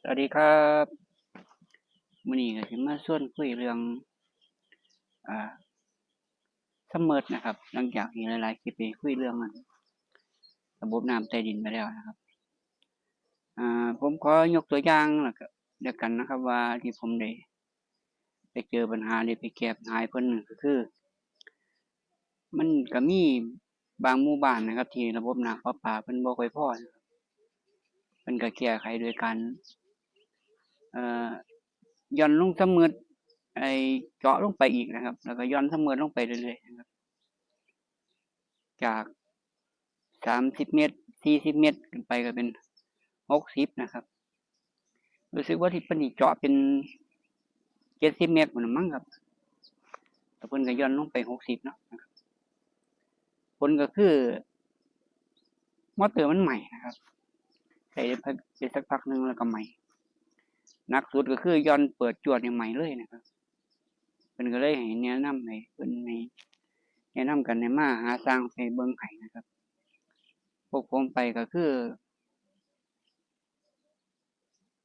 วัสดีครับมื้อนี้ก็สิมาชวนคุยเรื่องอ่าซัมเมอร์นะครับหลังจากที่หลายๆคลิปได้คุยเรื่องระบบน้ำใต้ดินไปแล้วนะครับผมขอยกตัวอย่างแล้วกันนะครับว่าที่ผมได้ไปเจอปัญหาหรือไปแก้ปัญหาให้เพิ่นก็คือมันก็มีบางหมู่บ้านนะครับที่ระบบน้ำประปาเพิ่นบ่ค่อยพอนะครับเพิ่นก็แก้ไขโดยการเอ่อหย่อนลงซัมเมอร์ไอ้เจาะลงไปอีกนะครับแล้วก็หย่อนซัมเมอร์ลงไปเรื่อยๆนะครับจาก30เมตร40เมตรขึ้นไปก็เป็น60นะครับรู้สึกว่าที่เพิ่นสิเจาะเป็น70เมตรพุ่นน่ะมั้งครับแล้วเพิ่นก็หย่อนลงไป60เนาะนะครับผลก็คือมอเตอร์มันไหม้นะครับใช้ได้สักพักหนึ่งแล้วก็ไหม้หนักสุดก็คือหย่อนเปิดจวดนี่ไหม้เลยนะครับเพิ่นก็เลยให้แนะนำให้เพิ่นให้แนะนำกันให้มาหาช่างไปเบิ่งให้นะครับพวกผมไปก็คือ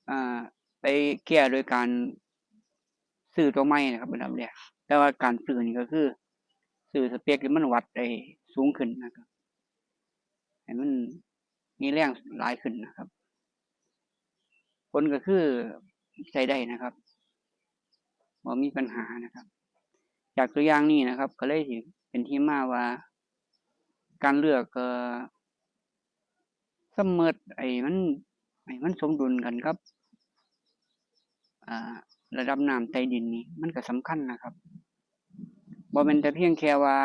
อ่าไปแก้โดยการซื้อตัวใหม่นะครับอันดับแรกแต่ว่าการซื้อนี่ก็คือซื้อสเปกที่มันวัดได้สูงขึ้นนะครับให้มันมีแรงหลายขึ้นนะครับผลก็คือใช้ได้นะครับบ่มีปัญหานะครับจากตัวอย่างนี้นะครับก็เลยสิเป็นที่มาว่าการเลือกซัมเมอร์ให้มันสมดุลกันครับอ่าระดับน้ำใต้ดินนี่มันก็สำคัญนะครับบ่แม่นแต่เพียงแค่ว่า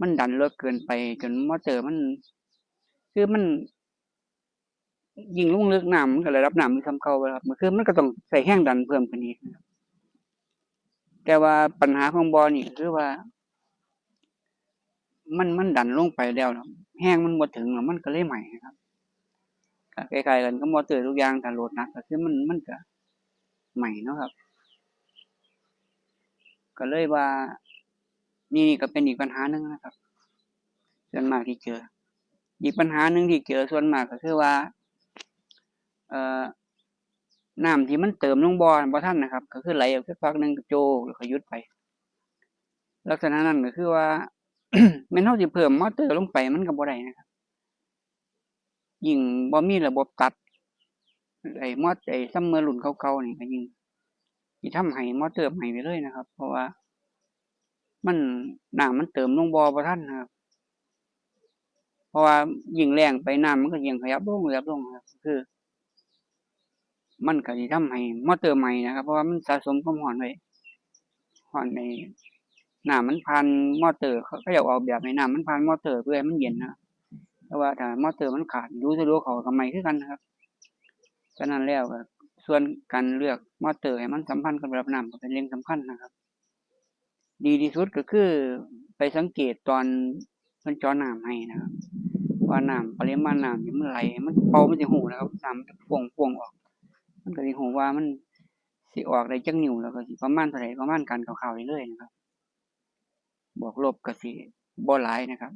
มันดันเลิกเกินไปจนมอเตอร์มันคือมันยิ่งลงลึกน้ำมันก็ระดับน้ำมันส่ำเก่าครับมันคือมันก็ต้องใส่แรงดันเพิ่มขึ้นอีกนะครับแต่ว่าปัญหาของบ่อนี่คือว่ามันดันลงไปแล้วแรงมันบ่ถึงแล้วมันก็เลยไหม้นะครับก็คล้ายๆกันกับมอเตอร์ทุกอย่างถ้าโหลดหนักก็คือมันก็ไหม้เนาะครับก็เลยว่านี่ก็เป็นอีกปัญหาหนึ่งนะครับส่วนมากที่เจออีกปัญหาหนึ่งที่เจอส่วนมากก็คือว่าเอ่อน้ำที่มันเติมลงบ่อบ่ทันนะครับก็คือไหลออกสักพักหนึ่งก็โจแล้วก็หยุดไปลักษณะนั้นก็คือว่า แม่นเราสิเพิ่มมอเตอร์ลงไปมันก็บ่ได้นะครับยิ่งบ่มีระบบตัดไอ้ซัมเมอร์รุ่นเก่าๆนี่ก็ยิ่งสิทำให้มอเตอร์ไหม้ไปเลยนะครับเพราะว่ามันน้ำมันเติมลงบ่อบ่ทันนะครับเพราะว่ายิ่งแล้งไปน้ำมันก็ยิ่งขยับลงครับคือมันก็สิทำให้มอเตอร์ไหม้นะครับเพราะว่ามันสะสมความร้อนไว้ร้อนในน้ำมันผ่านมอเตอร์เขาเจ้าออกแบบให้น้ำมันผ่านมอเตอร์เพื่อให้มันเย็นนะครับแต่ว่าถ้ามอเตอร์มันขาดดูเขาก็ไหม้คือกันนะครับฉะนั้นแล้วก็ส่วนการเลือกมอเตอร์ให้มันสัมพันธ์กับระดับน้ำก็เป็นเรื่องสำคัญนะครับดีที่สุดก็คือไปสังเกตตอนเพิ่นเจาะน้ำให้นะครับว่าน้ำปริมาณน้ำที่มันไหลมันเป่ามันสิรู้นะครับน้ำมันจะพ่วงออกมันก็สิรู้ว่ามันสิออกได้จักนิ้วแล้วก็สิประมาณเท่าใดประมาณการคร่าวๆได้เลยนะครับบวกลบก็สิบ่หลายนะครับ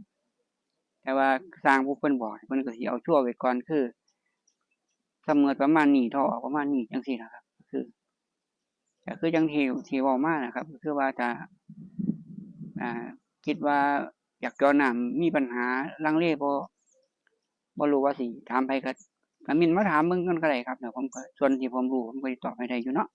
แต่ว่าสร้างผู้เพิ่นบอกเพิ่นก็สิเอาชัวร์ไว้ก่อนคือเสมอประมาณนี้ท่อออกประมาณนี้จังซี่นะครับก็คือจังที่เว้ามานะครับก็คือว่าถ้าอ่าคิดว่าอยากเจาะน้ำมีปัญหาลังเลบ่รู้ว่าสิถามไผก็เม้นต์มาถามเบิ่งกันก็ได้ครับเดี๋ยวผมก็ส่วนที่ผมรู้ผมก็สิตอบให้ได้อยู่เนาะ